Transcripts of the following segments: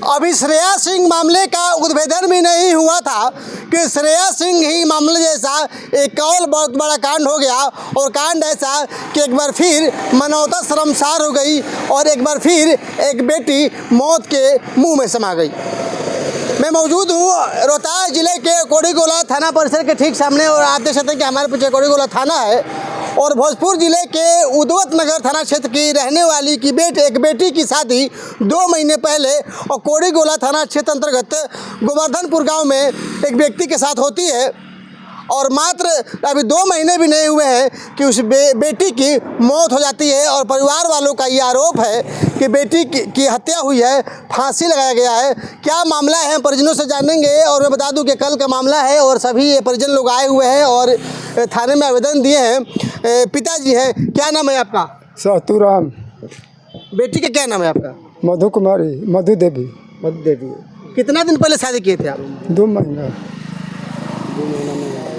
अभी श्रेया सिंह मामले का उद्भेदन भी नहीं हुआ था कि श्रेया सिंह ही मामले जैसा एक और बहुत बड़ा कांड हो गया, और कांड ऐसा कि एक बार फिर मानवता शर्मसार हो गई और एक बार फिर एक बेटी मौत के मुंह में समा गई। मैं मौजूद हूँ रोहतास जिले के कोड़ीगोला थाना परिसर के ठीक सामने, और आप देख सकते हैं कि हमारे पीछे कोड़ीगोला थाना है, और भोजपुर जिले के उद्वत नगर थाना क्षेत्र की रहने वाली की एक बेटी की शादी 2 महीने पहले और कोड़ीगोला थाना क्षेत्र अंतर्गत गोवर्धनपुर गांव में एक व्यक्ति के साथ होती है, और मात्र अभी 2 महीने भी नहीं हुए हैं कि उस बेटी की मौत हो जाती है। और परिवार वालों का ये आरोप है कि बेटी की हत्या हुई है, फांसी लगाया गया है। क्या मामला है परिजनों से जानेंगे, और मैं बता दूं कि कल का मामला है और सभी ये परिजन लोग आए हुए हैं और थाने में आवेदन दिए हैं। पिताजी हैं, क्या नाम है आपका? सातूराम। बेटी का क्या नाम है आपका? मधु कुमारी, मधु देवी। मधु देवी। कितना दिन पहले शादी किए थे आप? 2 महीना।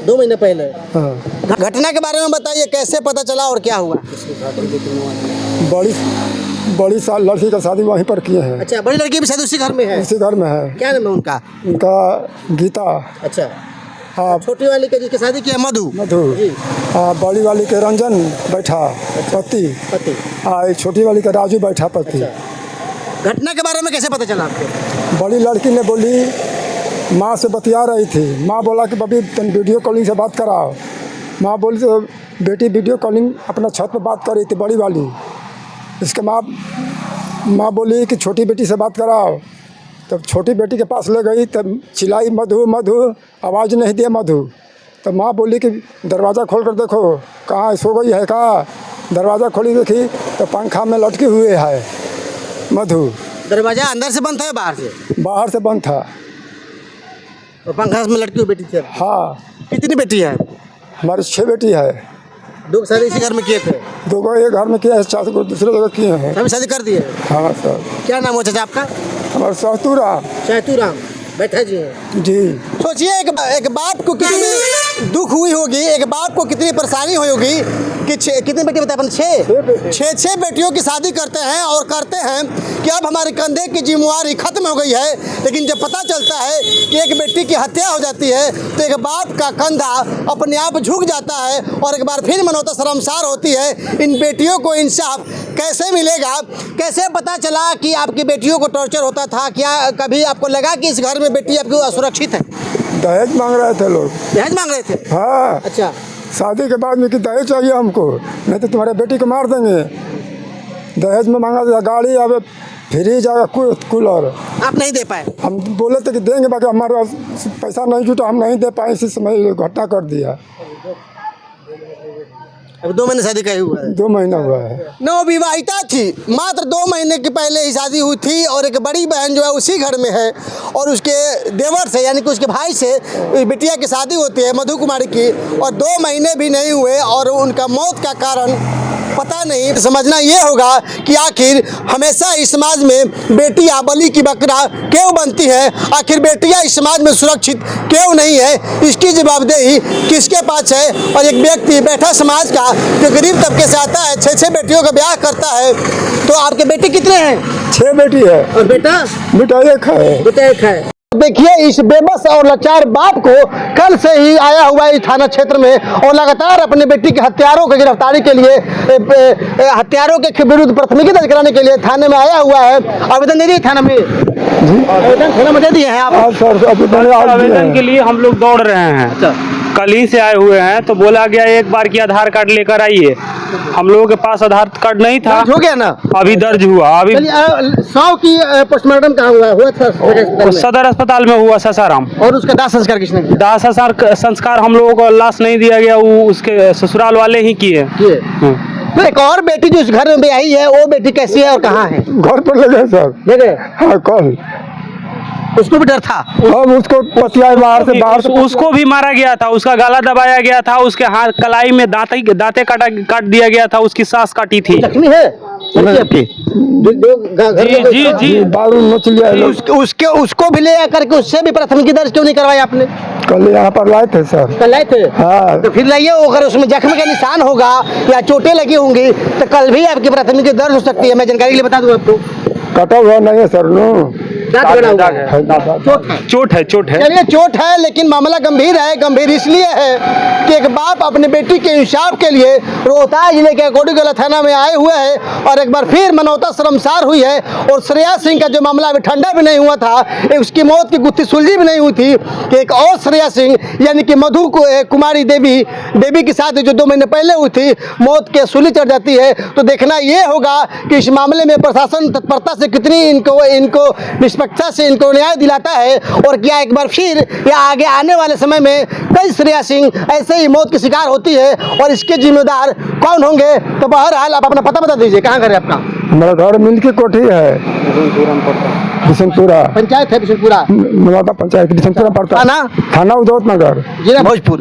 2 महीने पहले। हाँ। घटना के बारे में बताइए, कैसे पता चला और क्या हुआ? बड़ी साल लड़की का शादी वहीं पर किए हैं। अच्छा, बड़ी लड़की भी शादी उसी घर में है? उसी घर में है। क्या नाम है उनका? उनका गीता। अच्छा। हाँ। छोटी वाली के जिसकी शादी की है मधु। हाँ, बड़ी वाली के रंजन बैठा। अच्छा। पति। हाँ, एक छोटी वाली का राजू बैठा पति। अच्छा। घटना के बारे में कैसे पता चला आपको? बड़ी लड़की ने बोली, माँ से बतिया रही थी। माँ बोला कि बबी तुम वीडियो कॉलिंग से बात कराओ। माँ बोली तो बेटी वीडियो कॉलिंग अपना छत पर बात कर रही थी, बड़ी वाली। इसके माँ बोली कि छोटी बेटी से बात कराओ। तब छोटी बेटी के पास ले गई, तब चिल्लाई मधु मधु, आवाज़ नहीं दिया मधु। तो माँ बोली कि दरवाज़ा खोल कर देखो, कहाँ सो गई है का? दरवाज़ा खोली देखी तो पंखा में लटकी हुए है मधु। दरवाज़ा अंदर से बंद था या बाहर से? बाहर से बंद था। और पंखा में लटकी हुई बेटी थी? हाँ। कितनी बेटी है? हमारी 6 बेटी है। 2 शादी इसी घर में किए थे? 2 को एक घर में किया है, 4 को दूसरे जगह किए हैं। सभी शादी कर दिए? हाँ सर। क्या नाम हो चाचा आपका? हमारा सातूराम। सातूराम बैठा जी हैं। जी। सोचिए एक बाप को कितनी दुख हुई होगी, एक बाप को कितनी परेशानी हुई होगी कि कितनी बेटी बताए अपन? 6 बेटियों की शादी करते हैं और करते हैं कि अब हमारे कंधे की जिम्मेवारी खत्म हो गई है। लेकिन जब पता चलता है कि एक बेटी की हत्या हो जाती है तो एक बाप का कंधा अपने आप झुक जाता है और एक बार फिर मनोता शर्मसार होती है। इन बेटियों को इंसाफ कैसे मिलेगा? कैसे पता चला कि आपकी बेटियों को टॉर्चर होता था? क्या कभी आपको लगा कि इस घर में बेटी आपकी असुरक्षित है? दहेज मांग रहे थे लोग। दहेज मांग रहे थे? हाँ। अच्छा। शादी के बाद में कि दहेज चाहिए हमको, नहीं तो तुम्हारे बेटी को मार देंगे। दहेज में मांगा था गाड़ी, अब फ्रिज आया, कूलर। आप नहीं दे पाए? हम बोले थे कि देंगे, बाकी हमारा पैसा नहीं जुटा, हम नहीं दे पाए। इसी समय घटना कर दिया। अब 2 महीने शादी का हुआ है? 2 महीना हुआ है। नवविवाहिता थी, मात्र 2 महीने के पहले ही शादी हुई थी, और एक बड़ी बहन जो है उसी घर में है, और उसके देवर से यानी कि उसके भाई से बिटिया की शादी होती है मधु कुमारी की, और 2 महीने भी नहीं हुए और उनका मौत का कारण पता नहीं। समझना ये होगा कि आखिर हमेशा इस समाज में बेटियां बलि की बकरा क्यों बनती है? आखिर बेटियां इस समाज में सुरक्षित क्यों नहीं है? इसकी जवाबदेही किसके पास है? और एक व्यक्ति बैठा समाज का जो गरीब तबके से आता है, 6 बेटियों का ब्याह करता है। तो आपके बेटे कितने हैं? 6 बेटी है। और बेटा? बेटा एक है। बेटा एक है। देखिए इस बेबस और लाचार बाप को कल से ही आया हुआ है थाना क्षेत्र में, और लगातार अपने बेटी के हत्यारों की गिरफ्तारी के लिए, हत्यारों के विरुद्ध प्राथमिकी दर्ज कराने के लिए थाने में आया हुआ है। आवेदन दे दिए थाना में? आवेदन थाना में दे दिए हैं आप? आवेदन के लिए हम लोग दौड़ रहे हैं। अच्छा। कल ही से आए हुए हैं, तो बोला गया एक बार की आधार कार्ड लेकर आइए। हम लोगों के पास आधार कार्ड नहीं था। हो गया ना? अभी दर्ज हुआ। अभी 100 की पोस्टमार्टम कहाँ हुआ था? सदर अस्पताल में हुआ सासाराम। और उसका दाह संस्कार किसने किया? दाह संस्कार हम लोगों को लाश नहीं दिया गया, वो उसके ससुराल वाले ही किए। तो एक और बेटी जो इस घर में ब्याही है, वो बेटी कैसी है और कहाँ है? घर पर लगे सर। लगे? हाँ, कल उसको भी डर था? हम उसको पतिया बाहर से उसको भी मारा गया था, उसका गला दबाया गया था, उसके हाथ कलाई में दांते काट दिया गया था, उसकी सांस काटी थी। जख्मी है आपकी? जी बारू नोच लिया। उसको भी ले आकर के उससे भी प्राथमिकी दर्ज क्यों नहीं करवाई आपने? कल यहाँ पर लाए थे सर। कल लाए थे? हाँ। तो फिर लाइए, अगर उसमें जख्म का निशान होगा या चोटें लगी होंगी तो कल भी आपकी प्राथमिकी दर्ज हो सकती है। मैं जानकारी के लिए बता दूं आपको। कटा हुआ नहीं है सर। नो दांत गड़ा हुआ है। है, दांत। चोट है चलिए चोट है, लेकिन मामला गंभीर है। गंभीर इसलिए है कि एक बाप अपने बेटी के इंसाफ के लिए रोहतास जिले के कोडीगला थाना में आए हुए हैं और एक बार फिर मनौता शर्मसार हुई है। और श्रेया सिंह का जो मामला अभी ठंडा भी नहीं हुआ था, उसकी मौत की गुत्थी सुलझी भी नहीं हुई थी कि एक और श्रेया सिंह यानी कि मधु कुमारी देवी के साथ जो 2 महीने पहले हुई थी, मौत के सूली चढ़ जाती है। तो देखना ये होगा कि इस मामले में प्रशासन तत्परता से कितनी इनको निष्पक्षता से इनको न्याय दिलाता है, और क्या एक बार फिर या आगे आने वाले समय में कई श्रेया सिंह ऐसे ही मौत की शिकार होती है और इसके जिम्मेदार कौन होंगे। तो बहरहाल आप अपना पता बता दीजिए, कहाँ घर है आपका? हमारा घर मिल की कोठी है, बिशनपुरा पंचायत है बिशनपुरा, नवादा पंचायत बिशनपुरा पड़ता है। थाना उदौत नगर, जिला भोजपुर।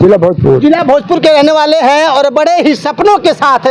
जिला भोजपुर के रहने वाले हैं और बड़े ही सपनों के साथ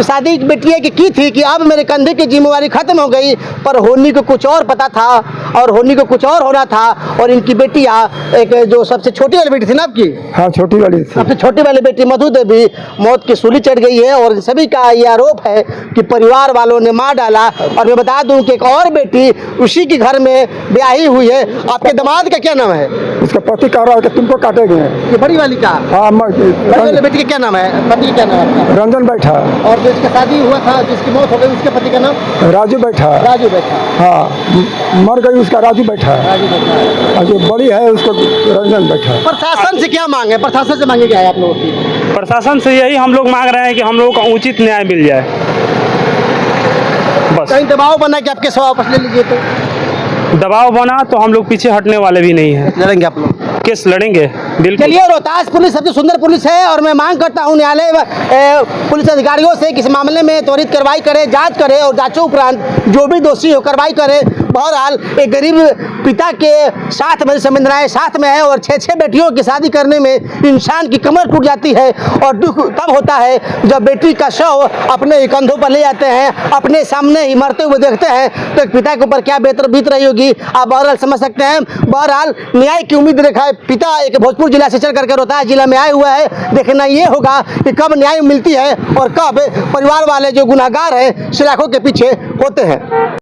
शादी बेटिया की थी कि अब मेरे कंधे की जिम्मेवारी खत्म हो गई, पर होनी को कुछ और पता था और होनी को कुछ और होना था। और इनकी बेटियां, एक जो सबसे छोटी वाली बेटी थी ना आपकी, हाँ छोटी वाली थी, सबसे छोटी वाली बेटी मधु देवी मौत की सूली चढ़ गई है। और सभी का ये आरोप है कि परिवार वालों ने मार डाला। और मैं बता दूं कि एक और बेटी उसी के घर में ब्याही हुई है। आपके दामाद का क्या नाम है? उसका पति कह रहा है कि तुमको काटेंगे। ये बड़ी वाली का? हाँ बड़ी वाली बेटी का क्या नाम है? पति का क्या नाम है आपका? रंजन बैठा। और जो इसका शादी हुआ था, जिसकी मौत हो गई, उसके पति का नाम? राजू बैठा। राजू बैठा। हाँ मर गई उसका राजू बैठा। राजू बैठा। और जो बड़ी है उसको रंजन बैठा। प्रशासन से क्या मांगे? प्रशासन से मांगे क्या है आप लोगों की? प्रशासन से यही हम लोग मांग रहे हैं कि हम लोगों का उचित न्याय मिल जाए, बस। कहीं दबाव बना कि आपके सवाल वापस ले लीजिए तो दबाव बना तो हम लोग पीछे हटने वाले भी नहीं हैं, लड़ेंगे आप लोग? केस लड़ेंगे बिल्कुल। चलिए, रोहतास पुलिस सबसे सुंदर पुलिस है और मैं मांग करता हूं न्यायालय पुलिस अधिकारियों से कि इस मामले में त्वरित कार्रवाई करे, जांच करे और जांचों उपरांत जो भी दोषी हो कार्रवाई करे। बहरहाल एक गरीब पिता के साथ मेरी संवेदनाएं साथ में है और 6 बेटियों की शादी करने में इंसान की कमर टूट जाती है। और दुख तब होता है जब बेटी का शव अपने ही कंधों पर ले जाते हैं, अपने सामने ही मरते हुए देखते हैं, तो एक पिता के ऊपर क्या बीत रही होगी आप बहरहाल समझ सकते हैं। बहरहाल न्याय की उम्मीद रखा है पिता एक भोजपुर जिला से चल करके रोहतास जिला में आए हुआ है। देखना ये होगा कि कब न्याय मिलती है और कब परिवार वाले जो गुनहगार हैं सलाखों के पीछे होते हैं।